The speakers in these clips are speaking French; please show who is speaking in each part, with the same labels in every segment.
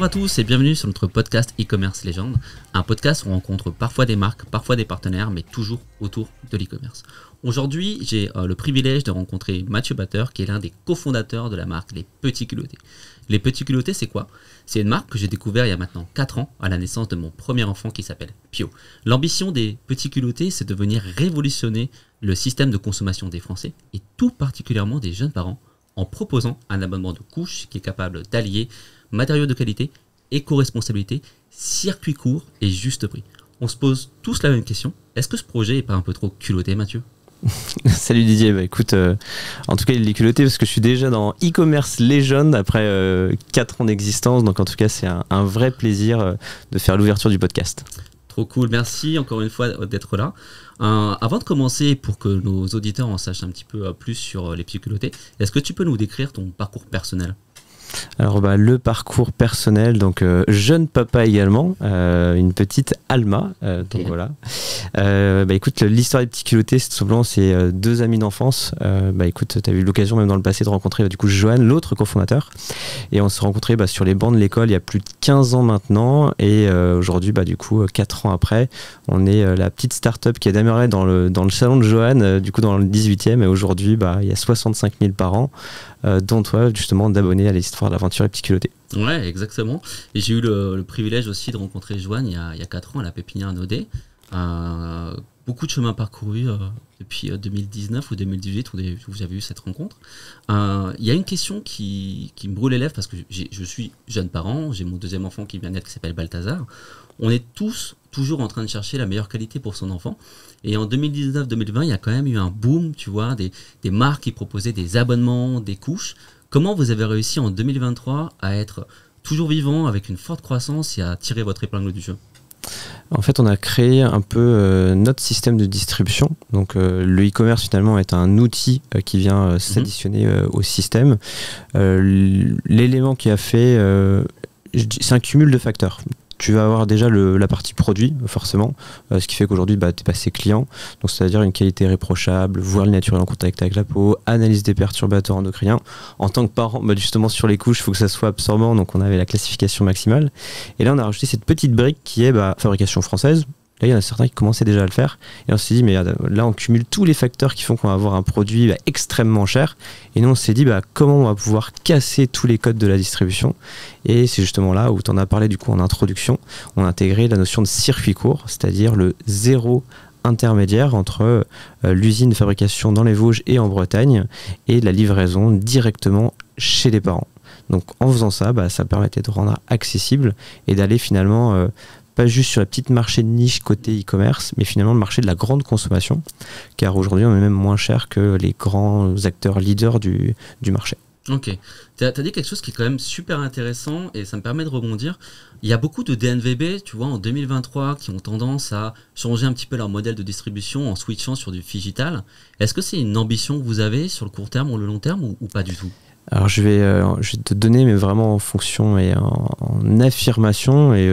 Speaker 1: à tous et bienvenue sur notre podcast e-commerce légende, un podcast où on rencontre parfois des marques, parfois des partenaires, mais toujours autour de l'e-commerce. Aujourd'hui, j'ai le privilège de rencontrer Mathieu Batteur, qui est l'un des cofondateurs de la marque Les Petits Culottés. Les Petits Culottés, c'est quoi? C'est une marque que j'ai découvert il y a maintenant 4 ans, à la naissance de mon premier enfant qui s'appelle Pio. L'ambition des Petits Culottés, c'est de venir révolutionner le système de consommation des Français, et tout particulièrement des jeunes parents, en proposant un abonnement de couches qui est capable d'allier matériaux de qualité, éco-responsabilité, circuit court et juste prix. On se pose tous la même question. Est-ce que ce projet est pas un peu trop culotté, Mathieu?
Speaker 2: Salut Didier, bah écoute, en tout cas il est culotté parce que je suis déjà dans e-commerce légende après 4 ans d'existence, donc en tout cas c'est un vrai plaisir de faire l'ouverture du podcast.
Speaker 1: Trop cool, merci encore une fois d'être là. Avant de commencer, pour que nos auditeurs en sachent un petit peu plus sur les petits culottés, est-ce que tu peux nous décrire ton parcours personnel?
Speaker 2: Alors le parcours personnel, donc jeune papa également, une petite Alma,
Speaker 1: Okay.
Speaker 2: donc voilà. Écoute, l'histoire des petits culottés, c'est tout simplement c'est 2 amis d'enfance. Écoute, tu as eu l'occasion même dans le passé de rencontrer du coup Johan, l'autre cofondateur, et on s'est rencontrés sur les bancs de l'école il y a plus de 15 ans maintenant, et aujourd'hui du coup 4 ans après, on est la petite start-up qui a démarré dans le salon de Johan, du coup dans le 18e, et aujourd'hui il y a 65 000 par an, dont toi justement d'abonner à l'histoire de l'aventure Les Petits Culottés.
Speaker 1: Ouais, exactement. Et j'ai eu le privilège aussi de rencontrer Joanne il y a 4 ans à la Pépinière Naudet. Beaucoup de chemin parcouru depuis 2019 ou 2018 où vous avez eu cette rencontre. Il y a une question qui me brûle les lèvres parce que je suis jeune parent, j'ai mon deuxième enfant qui vient d'être qui s'appelle Balthazar. On est tous toujours en train de chercher la meilleure qualité pour son enfant. Et en 2019-2020, il y a quand même eu un boom, tu vois, des marques qui proposaient des abonnements, des couches. Comment vous avez réussi en 2023 à être toujours vivant, avec une forte croissance et à tirer votre épingle du jeu?
Speaker 2: En fait, on a créé un peu notre système de distribution. Donc, le e-commerce finalement est un outil qui vient s'additionner au système. L'élément qui a fait, c'est un cumul de facteurs. Tu vas avoir déjà la partie produit, forcément, ce qui fait qu'aujourd'hui, tu es passé client. Donc, c'est-à-dire une qualité irréprochable, voir le naturel en contact avec la peau, analyse des perturbateurs endocriniens. En tant que parent, justement, sur les couches, il faut que ça soit absorbant. Donc, on avait la classification maximale. Et là, on a rajouté cette petite brique qui est fabrication française. Là, il y en a certains qui commençaient déjà à le faire. Et on s'est dit, mais là, on cumule tous les facteurs qui font qu'on va avoir un produit extrêmement cher. Et nous, on s'est dit, comment on va pouvoir casser tous les codes de la distribution. Et c'est justement là où tu en as parlé du coup en introduction. On a intégré la notion de circuit court, c'est-à-dire le zéro intermédiaire entre l'usine de fabrication dans les Vosges et en Bretagne et la livraison directement chez les parents. Donc, en faisant ça, ça permettait de rendre accessible et d'aller finalement... pas juste sur la petite marché de niche côté e-commerce, mais finalement le marché de la grande consommation, car aujourd'hui on est même moins cher que les grands acteurs leaders du marché.
Speaker 1: Ok, tu as dit quelque chose qui est quand même super intéressant et ça me permet de rebondir. Il y a beaucoup de DNVB, tu vois, en 2023 qui ont tendance à changer un petit peu leur modèle de distribution en switchant sur du phygital. Est-ce que c'est une ambition que vous avez sur le court terme ou le long terme ou pas du tout?
Speaker 2: Alors je vais te donner, mais vraiment en fonction et en affirmation. Et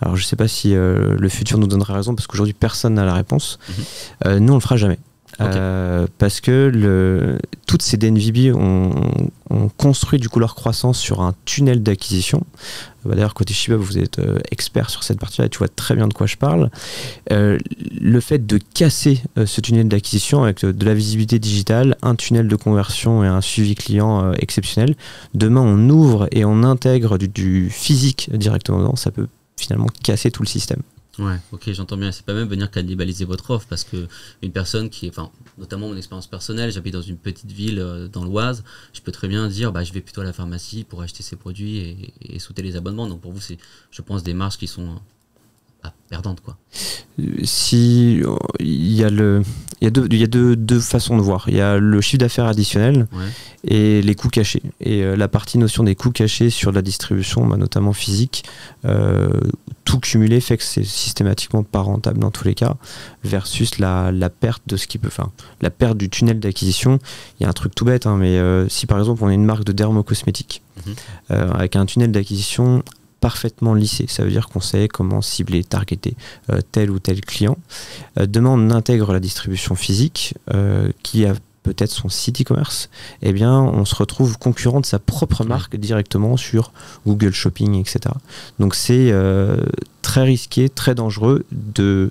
Speaker 2: alors je sais pas si le futur nous donnera raison, parce qu'aujourd'hui personne n'a la réponse. Nous on le fera jamais. Okay. Parce que toutes ces DNVB ont construit du coup leur croissance sur un tunnel d'acquisition. D'ailleurs côté Shiba vous êtes expert sur cette partie-là et tu vois très bien de quoi je parle. Le fait de casser ce tunnel d'acquisition avec de la visibilité digitale, un tunnel de conversion et un suivi client exceptionnel, demain on ouvre et on intègre du physique directement dedans, ça peut finalement casser tout le système.
Speaker 1: Ouais, ok, j'entends bien. C'est pas même venir cannibaliser votre offre, parce que une personne qui est, notamment mon expérience personnelle, j'habite dans une petite ville dans l'Oise, je peux très bien dire, je vais plutôt à la pharmacie pour acheter ces produits et sauter les abonnements. Donc pour vous, c'est, je pense, des marges qui sont perdantes, quoi.
Speaker 2: Si il y a deux façons de voir. Il y a le chiffre d'affaires additionnel et les coûts cachés. Et la partie notion des coûts cachés sur la distribution, notamment physique, tout cumulé fait que c'est systématiquement pas rentable dans tous les cas, versus la perte de ce qui peut, la perte du tunnel d'acquisition. Il y a un truc tout bête, mais si par exemple on est une marque de dermocosmétiques avec un tunnel d'acquisition parfaitement lissé, ça veut dire qu'on sait comment cibler, targeter tel ou tel client. Demain on intègre la distribution physique qui a peut-être son site e-commerce, eh bien, on se retrouve concurrent de sa propre marque directement sur Google Shopping, etc. Donc c'est très risqué, très dangereux de...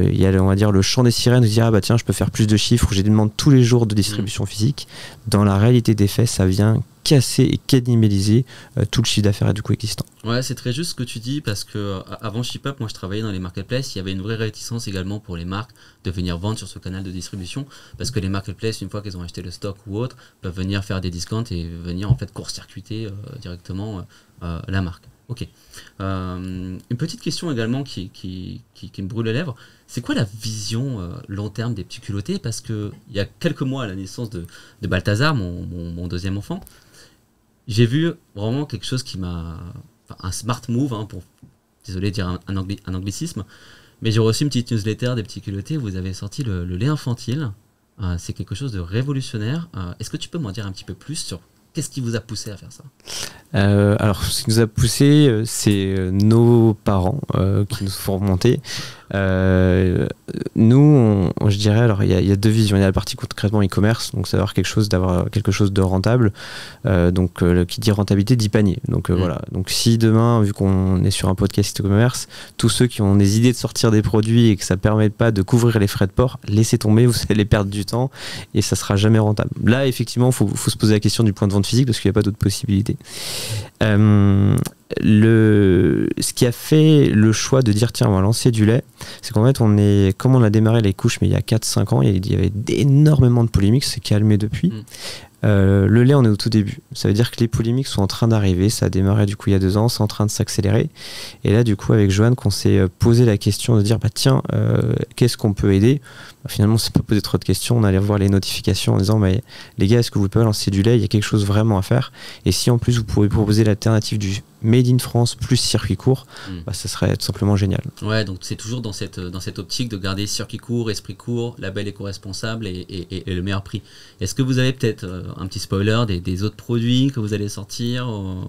Speaker 2: Il y a, on va dire, le chant des sirènes de dire ah bah tiens, je peux faire plus de chiffres, j'ai des demandes tous les jours de distribution physique. Dans la réalité des faits, ça vient casser et cannibaliser tout le chiffre d'affaires du coup existant.
Speaker 1: Ouais, c'est très juste ce que tu dis parce que avant ShipUp, moi je travaillais dans les marketplaces, il y avait une vraie réticence également pour les marques de venir vendre sur ce canal de distribution parce que les marketplaces, une fois qu'elles ont acheté le stock ou autre, peuvent venir faire des discounts et venir en fait court-circuiter directement la marque. Ok. Une petite question également qui me brûle les lèvres. C'est quoi la vision long terme des petits culottés? Parce qu'il y a quelques mois à la naissance de Balthazar, mon deuxième enfant, j'ai vu vraiment quelque chose qui m'a... Enfin, un smart move, hein, pour... Désolé de dire un anglicisme, mais j'ai reçu une petite newsletter des petits culottés où vous avez sorti le lait infantile. C'est quelque chose de révolutionnaire. Est-ce que tu peux m'en dire un petit peu plus sur qu'est-ce qui vous a poussé à faire ça?
Speaker 2: Alors, ce qui nous a poussé, c'est nos parents qui nous font remonter. Nous, je dirais, alors il y a deux visions. Il y a la partie concrètement e-commerce, donc d'avoir quelque chose de rentable. Donc, qui dit rentabilité dit panier. Donc voilà. Donc si demain, vu qu'on est sur un podcast e-commerce, tous ceux qui ont des idées de sortir des produits et que ça ne permet pas de couvrir les frais de port, laissez tomber, vous allez perdre du temps et ça sera jamais rentable. Là, effectivement, faut se poser la question du point de vente physique parce qu'il n'y a pas d'autres possibilités. Ce qui a fait le choix de dire tiens on va lancer du lait, c'est qu'en fait comme on a démarré les couches mais il y a 4-5 ans, il y avait énormément de polémiques, c'est calmé depuis. Le lait on est au tout début, ça veut dire que les polémiques sont en train d'arriver, ça a démarré du coup il y a 2 ans, c'est en train de s'accélérer et là du coup avec Johan qu'on s'est posé la question de dire bah tiens qu'est-ce qu'on peut aider, finalement on s'est pas posé trop de questions, on allait voir les notifications en disant mais les gars est-ce que vous pouvez lancer du lait, il y a quelque chose vraiment à faire et si en plus vous pouvez proposer l'alternative du Made in France plus circuit court, bah, ça serait tout simplement génial.
Speaker 1: Ouais, donc c'est toujours dans cette optique de garder circuit court, esprit court, label éco-responsable et le meilleur prix. Est-ce que vous avez peut-être un petit spoiler des autres produits que vous allez sortir ou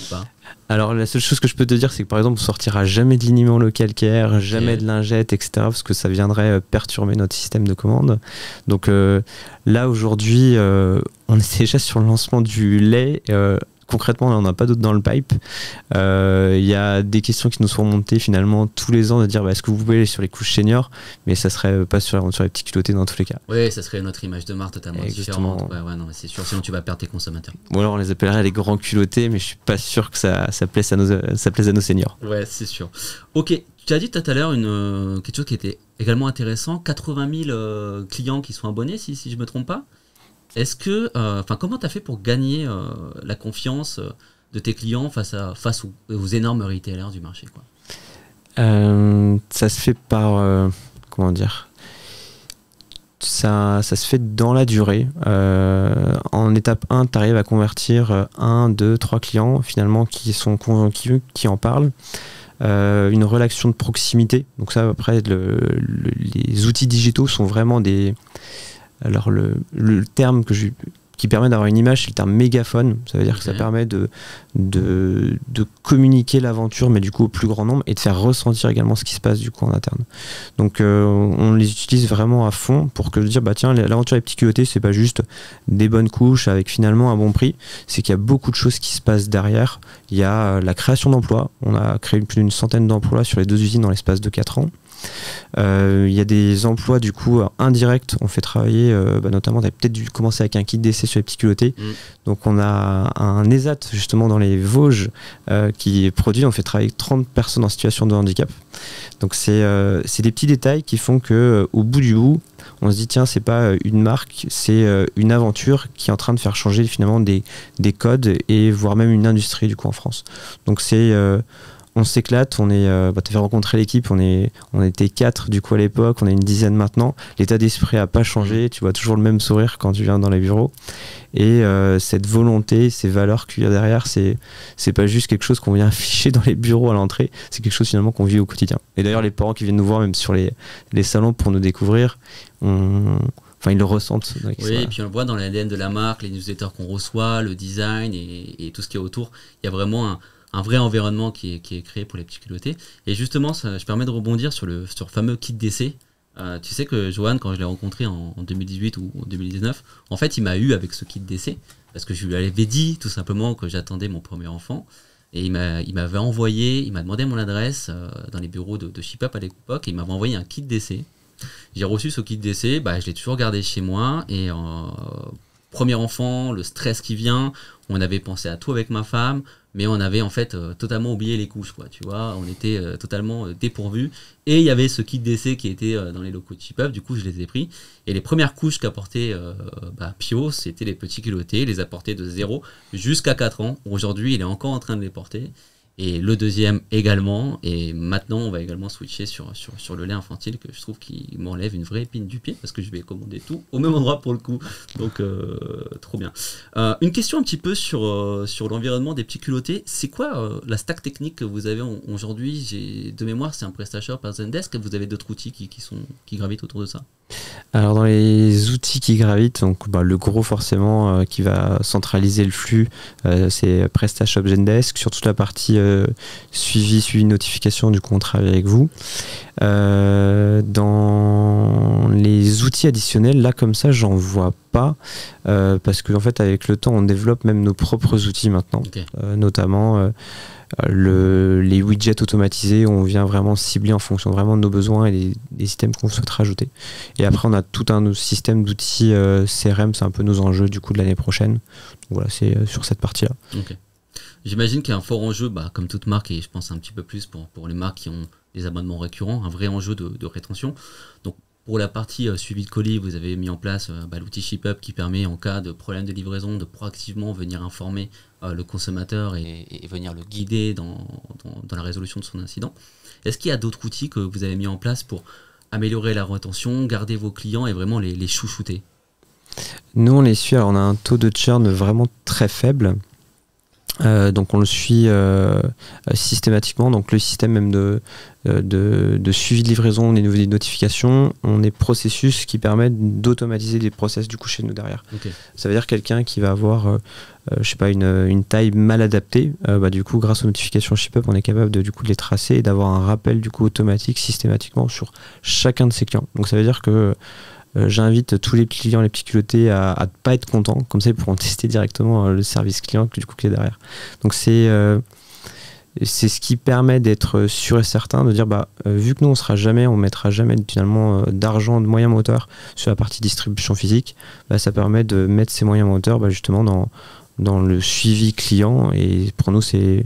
Speaker 1: pas?
Speaker 2: Alors la seule chose que je peux te dire c'est que par exemple on sortira jamais de liniment local care, jamais de lingettes, etc. parce que ça viendrait perturber notre système de commande. Donc là aujourd'hui on est déjà sur le lancement du lait. Concrètement, on n'en a pas d'autres dans le pipe. Il y a des questions qui nous sont remontées finalement tous les ans de dire bah, est-ce que vous pouvez aller sur les couches seniors, mais ça serait pas sur les petits culottés dans tous les cas.
Speaker 1: Oui, ça serait notre image de marque totalement différente. Ouais, non, c'est sûr, sinon tu vas perdre tes consommateurs.
Speaker 2: Ou alors on les appellerait les grands culottés, mais je suis pas sûr que ça plaise à nos seniors.
Speaker 1: Ouais, c'est sûr. Ok, tu as dit tout à l'heure quelque chose qui était également intéressant, 80 000 clients qui sont abonnés, si je me trompe pas. Est-ce que, comment tu as fait pour gagner la confiance de tes clients face aux énormes retailers du marché, quoi?
Speaker 2: Ça se fait par, comment dire, ça se fait dans la durée. En étape 1, tu arrives à convertir 1, 2, 3 clients finalement qui sont convaincus, qui en parlent. Une relation de proximité. Donc ça, après, les outils digitaux sont vraiment des... Alors le terme qui permet d'avoir une image, c'est le terme mégaphone. Ça veut dire que ça permet de communiquer l'aventure, mais du coup au plus grand nombre, et de faire ressentir également ce qui se passe du coup en interne. Donc on les utilise vraiment à fond pour que dire bah tiens, l'aventure des petits culottés, c'est pas juste des bonnes couches avec finalement un bon prix, c'est qu'il y a beaucoup de choses qui se passent derrière. Il y a la création d'emplois. On a créé plus d'une centaine d'emplois sur les 2 usines dans l'espace de 4 ans. Il y a des emplois du coup indirects. On fait travailler notamment, tu as peut-être dû commencer avec un kit d'essai sur les petits culottés. Donc on a un ESAT justement dans les Vosges qui est produit. On fait travailler 30 personnes en situation de handicap. Donc c'est des petits détails qui font que au bout du bout on se dit tiens, c'est pas une marque, c'est une aventure qui est en train de faire changer finalement des codes et voire même une industrie du coup en France. Donc c'est on s'éclate, on est, tu fait rencontrer l'équipe, on était 4 du coup à l'époque, on est une dizaine maintenant. L'état d'esprit n'a pas changé, tu vois toujours le même sourire quand tu viens dans les bureaux. Et cette volonté, ces valeurs qu'il y a derrière, c'est pas juste quelque chose qu'on vient afficher dans les bureaux à l'entrée, c'est quelque chose finalement qu'on vit au quotidien. Et d'ailleurs les parents qui viennent nous voir même sur les salons pour nous découvrir, ils le ressentent.
Speaker 1: Oui, et puis on le voit dans l'ADN de la marque, les newsletters qu'on reçoit, le design et tout ce qui est autour. Il y a vraiment un vrai environnement qui est créé pour les petits culottés. Et justement, je permets de rebondir sur le fameux kit d'essai. Tu sais que Johan, quand je l'ai rencontré en 2018 ou en 2019, en fait, il m'a eu avec ce kit d'essai, parce que je lui avais dit tout simplement que j'attendais mon premier enfant. Et il m'avait envoyé, il m'a demandé mon adresse dans les bureaux de ShipUp à l'époque, et il m'avait envoyé un kit d'essai. J'ai reçu ce kit d'essai, je l'ai toujours gardé chez moi, et premier enfant, le stress qui vient, on avait pensé à tout avec ma femme, mais on avait en fait totalement oublié les couches, quoi, tu vois, on était totalement dépourvus, et il y avait ce kit d'essai qui était dans les locaux de ShipUp, du coup je les ai pris, et les premières couches qu'apportait Pio, c'était les petits culottés, il les a portés de 0 jusqu'à 4 ans, aujourd'hui il est encore en train de les porter, et le deuxième également, et maintenant on va également switcher sur le lait infantile, que je trouve qu'il m'enlève une vraie épine du pied, parce que je vais commander tout au même endroit pour le coup, donc trop bien. Une question un petit peu sur l'environnement des petits culottés, c'est quoi la stack technique que vous avez aujourd'hui? De mémoire c'est un PrestaShop, un Zendesk, et vous avez d'autres outils qui gravitent autour de ça?
Speaker 2: Alors dans les outils qui gravitent, donc le gros forcément qui va centraliser le flux, c'est PrestaShop, Zendesk. Sur toute la partie suivi notification, du coup on travaille avec vous. Dans les outils additionnels, là comme ça j'en vois pas, parce qu'en fait avec le temps on développe même nos propres outils maintenant, okay. Notamment les widgets automatisés, on vient vraiment cibler en fonction vraiment de nos besoins et des systèmes qu'on souhaite rajouter. Et après on a tout un système d'outils CRM, c'est un peu nos enjeux du coup de l'année prochaine. Donc voilà, c'est sur cette partie-là.
Speaker 1: Okay. J'imagine qu'il y a un fort enjeu, comme toute marque, et je pense un petit peu plus pour les marques qui ont des abonnements récurrents, un vrai enjeu de rétention. Donc pour la partie suivi de colis, vous avez mis en place l'outil ShipUp qui permet, en cas de problème de livraison, de proactivement venir informer le consommateur et venir le guider dans la résolution de son incident. Est-ce qu'il y a d'autres outils que vous avez mis en place pour améliorer la rétention, garder vos clients et vraiment les chouchouter?
Speaker 2: Nous, on les suit. Alors, on a un taux de churn vraiment très faible. Donc on le suit systématiquement, donc le système même de suivi de livraison au niveau des notifications, on est processus qui permet d'automatiser des process du coup chez nous derrière. Okay. Ça veut dire quelqu'un qui va avoir je sais pas, une taille mal adaptée, du coup grâce aux notifications ShipUp on est capable de les tracer et d'avoir un rappel du coup automatique systématiquement sur chacun de ses clients. Donc ça veut dire que j'invite tous les clients, les petits culottés à ne pas être contents, comme ça ils pourront tester directement le service client du coup qui est derrière. Donc c'est ce qui permet d'être sûr et certain, de dire vu que nous on mettra jamais finalement d'argent, de moyens moteurs sur la partie distribution physique, ça permet de mettre ces moyens moteurs justement dans le suivi client, et pour nous c'est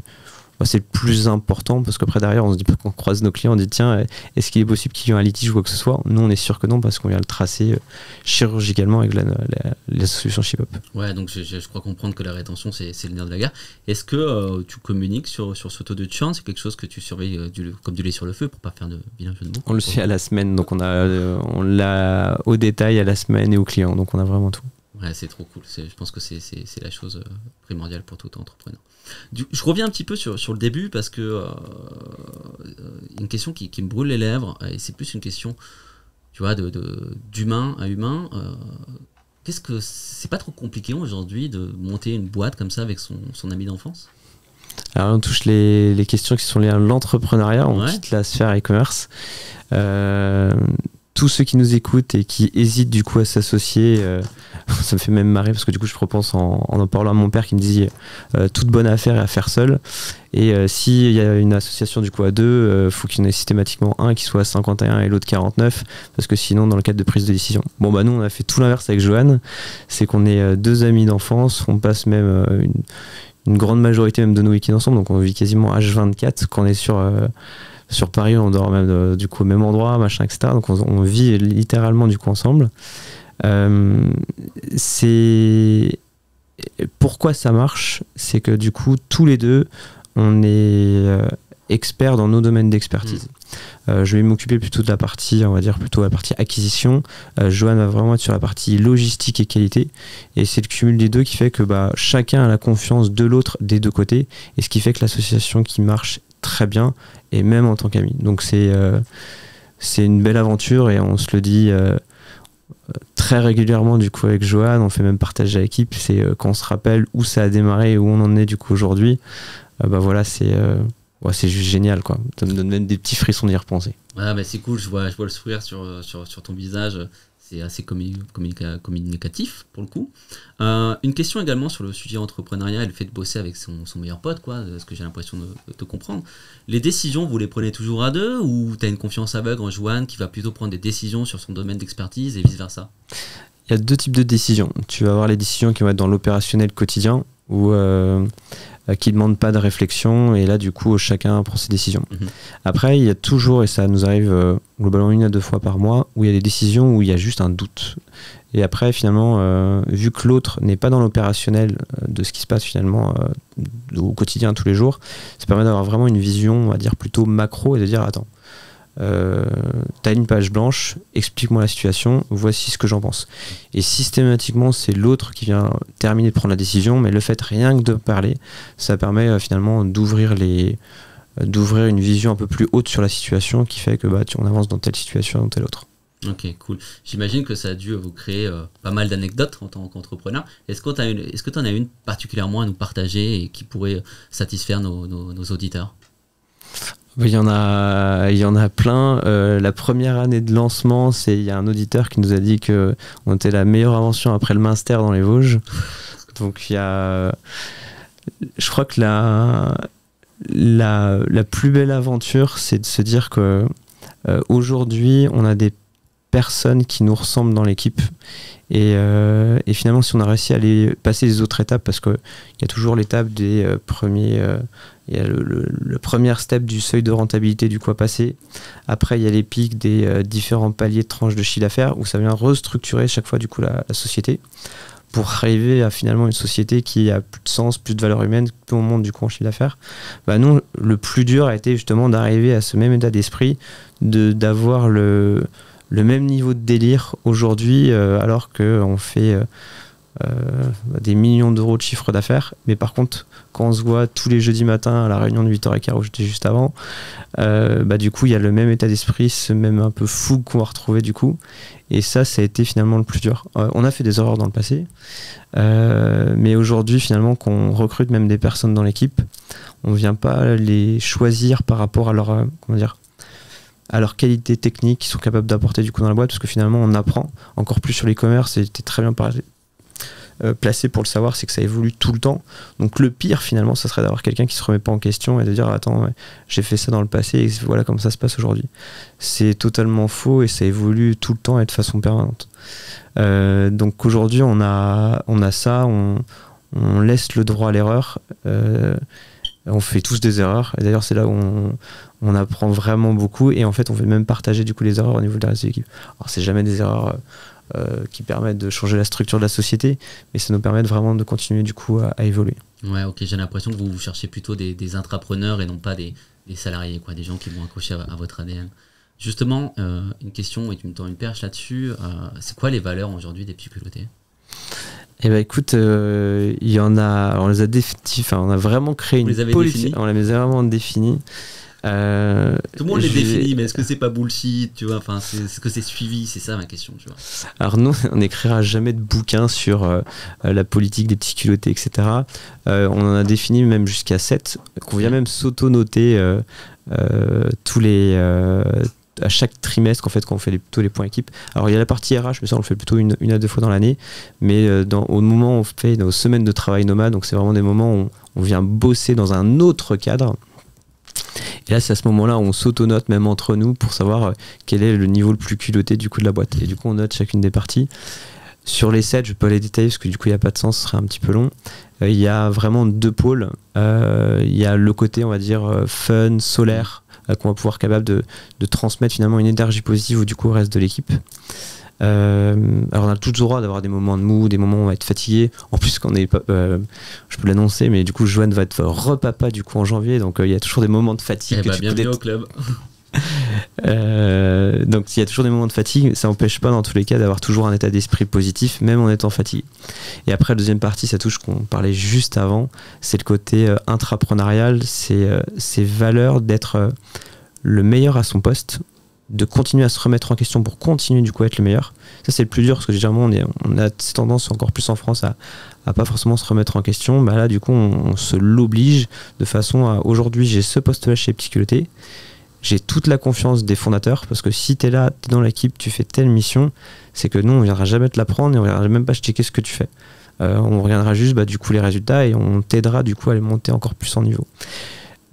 Speaker 2: le plus important, parce qu'après derrière on se dit pas qu'on croise nos clients, on dit tiens, est-ce qu'il est possible qu'il y ait un litige ou quoi que ce soit. Nous on est sûr que non, parce qu'on vient le tracer chirurgicalement avec la solution ShipUp.
Speaker 1: Ouais, donc je crois comprendre que la rétention c'est le nerf de la guerre. Est-ce que tu communiques sur ce taux de churn? C'est quelque chose que tu surveilles comme du lait sur le feu, pour pas faire de vilain jeu de mots?
Speaker 2: On le suit à la semaine, donc on l'a au détail à la semaine et au client, donc on a vraiment tout.
Speaker 1: Ouais, c'est trop cool. Je pense que c'est la chose primordiale pour tout entrepreneur. Je reviens un petit peu sur le début, parce que une question qui me brûle les lèvres, et c'est plus une question, tu vois, d'humain à humain. Qu'est-ce que c'est pas trop compliqué aujourd'hui de monter une boîte comme ça avec son ami d'enfance?
Speaker 2: Alors on touche les questions qui sont liées à l'entrepreneuriat, on quitte la sphère e-commerce. Tous ceux qui nous écoutent et qui hésitent du coup à s'associer, ça me fait même marrer, parce que du coup je repense en parlant à mon père qui me disait toute bonne affaire est à faire seul, et s'il y a une association du coup à deux, faut qu'il y en ait systématiquement un qui soit à 51 et l'autre 49, parce que sinon dans le cadre de prise de décision. Nous on a fait tout l'inverse avec Johan, c'est qu'on est deux amis d'enfance, on passe même une grande majorité même de nos week-ends ensemble, donc on vit quasiment H24 quand on est sur Paris, on dort même du coup au même endroit, machin, etc. Donc on vit littéralement du coup ensemble. C'est pourquoi ça marche, c'est que du coup tous les deux on est experts dans nos domaines d'expertise. Je vais m'occuper plutôt de la partie, on va dire plutôt la partie acquisition. Johan va vraiment être sur la partie logistique et qualité, et c'est le cumul des deux qui fait que chacun a la confiance de l'autre des deux côtés, et ce qui fait que l'association qui marche très bien, et même en tant qu'ami. Donc c'est une belle aventure, et on se le dit très régulièrement du coup avec Johan, on fait même partager à l'équipe, c'est quand on se rappelle où ça a démarré et où on en est du coup aujourd'hui, voilà, c'est ouais, c'est juste génial, quoi. Ça me donne même des petits frissons d'y repenser.
Speaker 1: Ouais, mais c'est cool, je vois le sourire sur ton visage. C'est assez communicatif pour le coup. Une question également sur le sujet entrepreneuriat et le fait de bosser avec son meilleur pote, quoi, ce que j'ai l'impression de te comprendre. Les décisions, vous les prenez toujours à deux ou tu as une confiance aveugle en Johan qui va plutôt prendre des décisions sur son domaine d'expertise et vice-versa?
Speaker 2: Il y a deux types de décisions. Tu vas avoir les décisions qui vont être dans l'opérationnel quotidien ou qui ne demandent pas de réflexion et là du coup chacun prend ses décisions. Après il y a toujours, et ça nous arrive globalement 1 à 2 fois par mois, où il y a des décisions où il y a juste un doute. Et après finalement, vu que l'autre n'est pas dans l'opérationnel de ce qui se passe finalement au quotidien tous les jours, ça permet d'avoir vraiment une vision, on va dire plutôt macro et de dire attends, t'as une page blanche, explique-moi la situation, voici ce que j'en pense. Et systématiquement c'est l'autre qui vient terminer de prendre la décision, mais le fait rien que de parler, ça permet finalement d'ouvrir une vision un peu plus haute sur la situation qui fait que on avance dans telle situation ou dans telle autre.
Speaker 1: Ok, cool. J'imagine que ça a dû vous créer pas mal d'anecdotes en tant qu'entrepreneur. Est-ce que tu en as une particulièrement à nous partager et qui pourrait satisfaire nos auditeurs?
Speaker 2: Il y en a plein. La première année de lancement, il y a un auditeur qui nous a dit que on était la meilleure invention après le Minster dans les Vosges. Donc je crois que la plus belle aventure, c'est de se dire que aujourd'hui, on a des personnes qui nous ressemblent dans l'équipe. Et finalement, si on a réussi à passer les autres étapes, parce qu'il y a toujours l'étape des premiers... il y a le premier step du seuil de rentabilité du quoi passer. Après, il y a les pics des différents paliers de tranches de chiffre d'affaires où ça vient restructurer chaque fois du coup la société pour arriver à finalement une société qui a plus de sens, plus de valeur humaine, plus on monte du coup en chiffre d'affaires. Nous, le plus dur a été justement d'arriver à ce même état d'esprit, d'avoir le même niveau de délire aujourd'hui alors qu'on fait des millions d'euros de chiffre d'affaires, mais par contre quand on se voit tous les jeudis matins à la réunion de 8h15 où j'étais juste avant, du coup il y a le même état d'esprit, ce même un peu fou qu'on va retrouver du coup, et ça a été finalement le plus dur. On a fait des erreurs dans le passé, mais aujourd'hui finalement qu'on recrute même des personnes dans l'équipe, on vient pas les choisir par rapport à leur à leur qualité technique qu'ils sont capables d'apporter du coup dans la boîte, parce que finalement on apprend encore plus sur l'e-commerce, et c'était très bien placé pour le savoir, c'est que ça évolue tout le temps. Donc le pire finalement, ça serait d'avoir quelqu'un qui se remet pas en question et de dire attends, j'ai fait ça dans le passé et voilà comment ça se passe aujourd'hui. C'est totalement faux et ça évolue tout le temps et de façon permanente. Donc aujourd'hui on a ça, on laisse le droit à l'erreur. On fait tous des erreurs et d'ailleurs c'est là où on apprend vraiment beaucoup, et en fait on fait même partager du coup les erreurs au niveau de la reste de l'équipe. Alors c'est jamais des erreurs qui permettent de changer la structure de la société, mais ça nous permet vraiment de continuer du coup à évoluer. Ouais,
Speaker 1: ok, j'ai l'impression que vous cherchez plutôt des intrapreneurs et non pas des salariés, quoi, des gens qui vont accrocher à votre ADN. Justement, une question et tu me tends une perche là-dessus, c'est quoi les valeurs aujourd'hui des Piculotés ?
Speaker 2: Eh ben écoute, il y en a, on les a on a vraiment créé une politique, on les a vraiment définies.
Speaker 1: Tout le monde les définit, mais est-ce que c'est pas bullshit, tu vois, enfin, est-ce que c'est suivi, c'est ça ma question, tu vois.
Speaker 2: Alors nous, on n'écrira jamais de bouquin sur la politique des petits culottés, etc. On en a défini même jusqu'à 7, qu'on vient même s'auto-noter tous les... à chaque trimestre en fait, quand on fait plutôt les points équipe. Alors il y a la partie RH, mais ça on le fait plutôt une à 2 fois dans l'année, mais au moment où on fait nos semaines de travail nomade, donc c'est vraiment des moments où on vient bosser dans un autre cadre, et là c'est à ce moment là où on s'auto-note même entre nous pour savoir quel est le niveau le plus culotté du coup de la boîte, et du coup on note chacune des parties. Sur les 7, je peux les détailler parce que du coup il n'y a pas de sens, ce serait un petit peu long. Il y a vraiment 2 pôles. Il y a le côté on va dire fun, solaire, qu'on va pouvoir capable de transmettre finalement une énergie positive du coup au reste de l'équipe. Alors on a toujours le droit d'avoir des moments de mou, des moments où on va être fatigué. En plus quand on est je peux l'annoncer, mais du coup Johan va être repapa du coup en janvier, donc il y a toujours des moments de fatigue.
Speaker 1: Bienvenue au club.
Speaker 2: Donc il y a toujours des moments de fatigue, ça n'empêche pas dans tous les cas d'avoir toujours un état d'esprit positif même en étant fatigué. Et après la deuxième partie, ça touche qu'on parlait juste avant, c'est le côté intrapreneurial, c'est ces valeurs d'être le meilleur à son poste, de continuer à se remettre en question pour continuer du coup à être le meilleur. Ça c'est le plus dur parce que généralement on a cette tendance encore plus en France à pas forcément se remettre en question. Bah là du coup on se l'oblige de façon à aujourd'hui j'ai ce poste-là chez Epticulté, j'ai toute la confiance des fondateurs parce que si tu es là, tu es dans l'équipe, tu fais telle mission, c'est que nous on viendra jamais te l'apprendre et on viendra même pas checker ce que tu fais. On regardera juste du coup les résultats et on t'aidera du coup à les monter encore plus en niveau.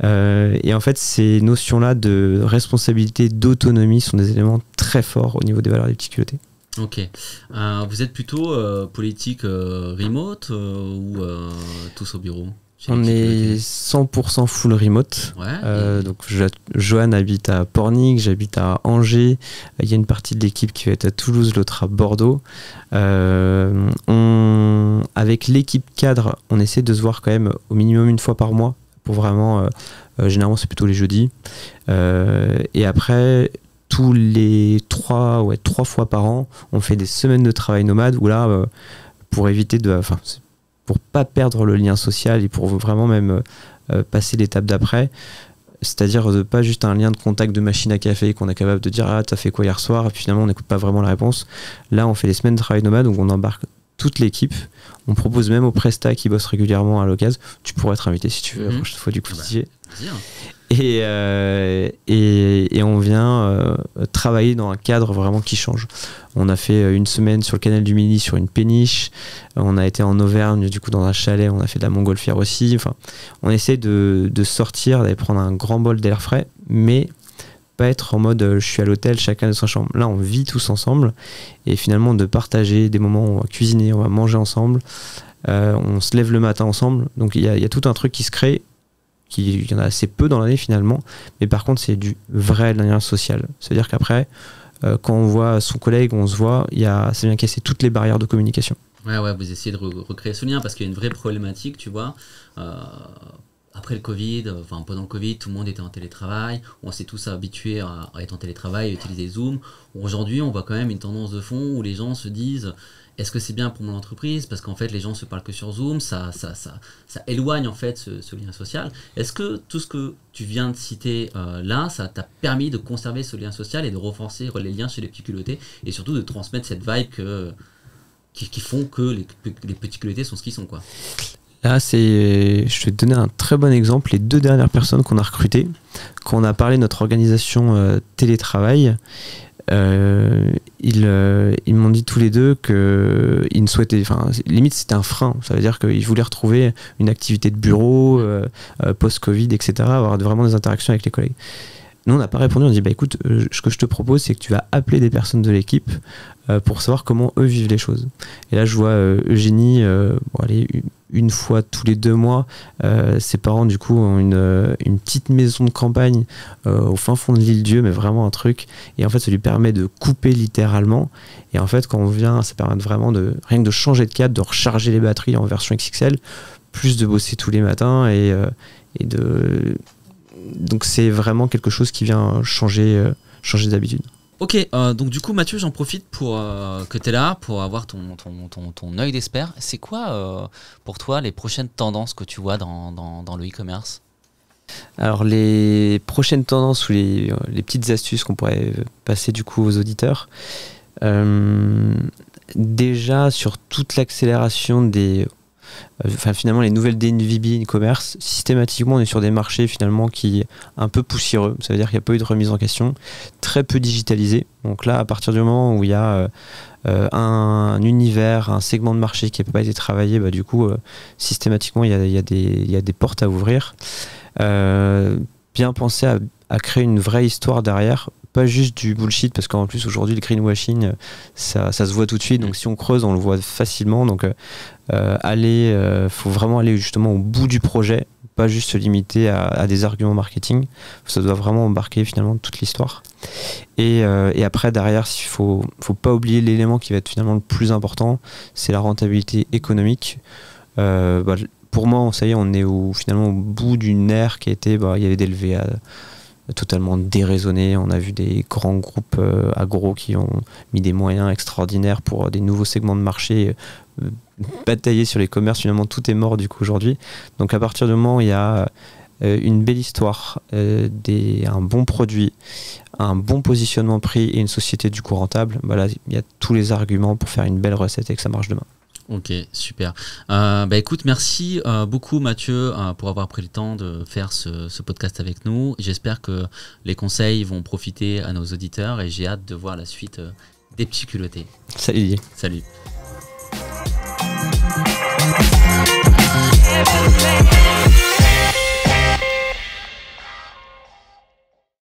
Speaker 2: Et en fait, ces notions-là de responsabilité, d'autonomie sont des éléments très forts au niveau des valeurs d'Epticulté.
Speaker 1: Ok. Vous êtes plutôt politique remote ou tous au bureau?
Speaker 2: On est 100% full remote.
Speaker 1: Ouais,
Speaker 2: donc Johan habite à Pornic, j'habite à Angers. Il y a une partie de l'équipe qui va être à Toulouse, l'autre à Bordeaux. Avec l'équipe cadre, on essaie de se voir quand même au minimum une fois par mois. Pour vraiment, généralement c'est plutôt les jeudis. Et après, tous les 3 fois par an, on fait des semaines de travail nomade où là, pour éviter pour pas perdre le lien social et pour vraiment même passer l'étape d'après, c'est-à-dire de pas juste un lien de contact de machine à café qu'on est capable de dire ah t'as fait quoi hier soir et puis finalement on n'écoute pas vraiment la réponse. Là on fait des semaines de travail nomade où on embarque toute l'équipe, on propose même aux prestats qui bossent régulièrement à l'occasion, tu pourrais être invité si tu veux la prochaine fois du coup et on vient travailler dans un cadre vraiment qui change. On a fait une semaine sur le canal du Midi sur une péniche, on a été en Auvergne du coup dans un chalet, on a fait de la montgolfière aussi. Enfin, on essaie de sortir, d'aller prendre un grand bol d'air frais, mais pas être en mode je suis à l'hôtel, chacun de sa chambre. Là on vit tous ensemble et finalement de partager des moments où on va cuisiner, on va manger ensemble, on se lève le matin ensemble. Donc il y a tout un truc qui se crée. Il y en a assez peu dans l'année finalement, mais par contre c'est du vrai lien social. C'est-à-dire qu'après, quand on voit son collègue, on se voit, ça vient casser toutes les barrières de communication.
Speaker 1: Ouais, vous essayez de recréer ce lien parce qu'il y a une vraie problématique, tu vois. Après le Covid, pendant le Covid, tout le monde était en télétravail, on s'est tous habitués à être en télétravail, à utiliser Zoom. Aujourd'hui, on voit quand même une tendance de fond où les gens se disent est-ce que c'est bien pour mon entreprise? Parce qu'en fait, les gens se parlent que sur Zoom, ça éloigne en fait ce lien social. Est-ce que tout ce que tu viens de citer là, ça t'a permis de conserver ce lien social et de renforcer les liens chez les petits culottés et surtout de transmettre cette vibe qui font que les petits culottés sont ce qu'ils sont, quoi?
Speaker 2: Là, je vais te donner un très bon exemple. Les 2 dernières personnes qu'on a recrutées, quand on a parlé de notre organisation télétravail, ils m'ont dit tous les deux qu'ils ne souhaitaient, limite c'était un frein, ça veut dire qu'ils voulaient retrouver une activité de bureau post-Covid, etc., avoir vraiment des interactions avec les collègues. Nous on n'a pas répondu, on dit écoute, ce que je te propose c'est que tu vas appeler des personnes de l'équipe pour savoir comment eux vivent les choses. Et là je vois Eugénie, une fois tous les 2 mois, ses parents du coup ont une petite maison de campagne au fin fond de l'Île-Dieu, mais vraiment un truc, et en fait ça lui permet de couper littéralement, et en fait quand on vient, ça permet vraiment rien que de changer de cadre, de recharger les batteries en version XXL, plus de bosser tous les matins, donc c'est vraiment quelque chose qui vient changer d'habitude.
Speaker 1: Ok, donc du coup Mathieu, j'en profite pour que tu es là, pour avoir ton œil d'expert. C'est quoi pour toi les prochaines tendances que tu vois dans le e-commerce?
Speaker 2: Alors les prochaines tendances ou les petites astuces qu'on pourrait passer du coup aux auditeurs, déjà sur toute l'accélération finalement les nouvelles DNVB e-commerce, systématiquement on est sur des marchés finalement qui un peu poussiéreux, ça veut dire qu'il n'y a pas eu de remise en question, très peu digitalisé. Donc là à partir du moment où il y a un univers, un segment de marché qui n'a pas été travaillé, du coup systématiquement il y a des portes à ouvrir. Bien penser à créer une vraie histoire derrière, pas juste du bullshit, parce qu'en plus aujourd'hui le greenwashing ça se voit tout de suite, donc si on creuse on le voit facilement, donc faut vraiment aller justement au bout du projet, pas juste se limiter à des arguments marketing, ça doit vraiment embarquer finalement toute l'histoire. Et après derrière, il faut pas oublier l'élément qui va être finalement le plus important, c'est la rentabilité économique. Pour moi, ça y est, on est finalement au bout d'une ère qui était, il y avait des levées totalement déraisonnées. On a vu des grands groupes agro qui ont mis des moyens extraordinaires pour des nouveaux segments de marché, batailler sur les commerces. Finalement, tout est mort du coup aujourd'hui. Donc à partir du moment où il y a une belle histoire, un bon produit, un bon positionnement prix et une société du coup rentable, bah là, il y a tous les arguments pour faire une belle recette et que ça marche demain.
Speaker 1: Ok, super. Écoute, merci beaucoup Mathieu pour avoir pris le temps de faire ce podcast avec nous. J'espère que les conseils vont profiter à nos auditeurs et j'ai hâte de voir la suite des petits culottés.
Speaker 2: Salut Didier.
Speaker 1: Salut.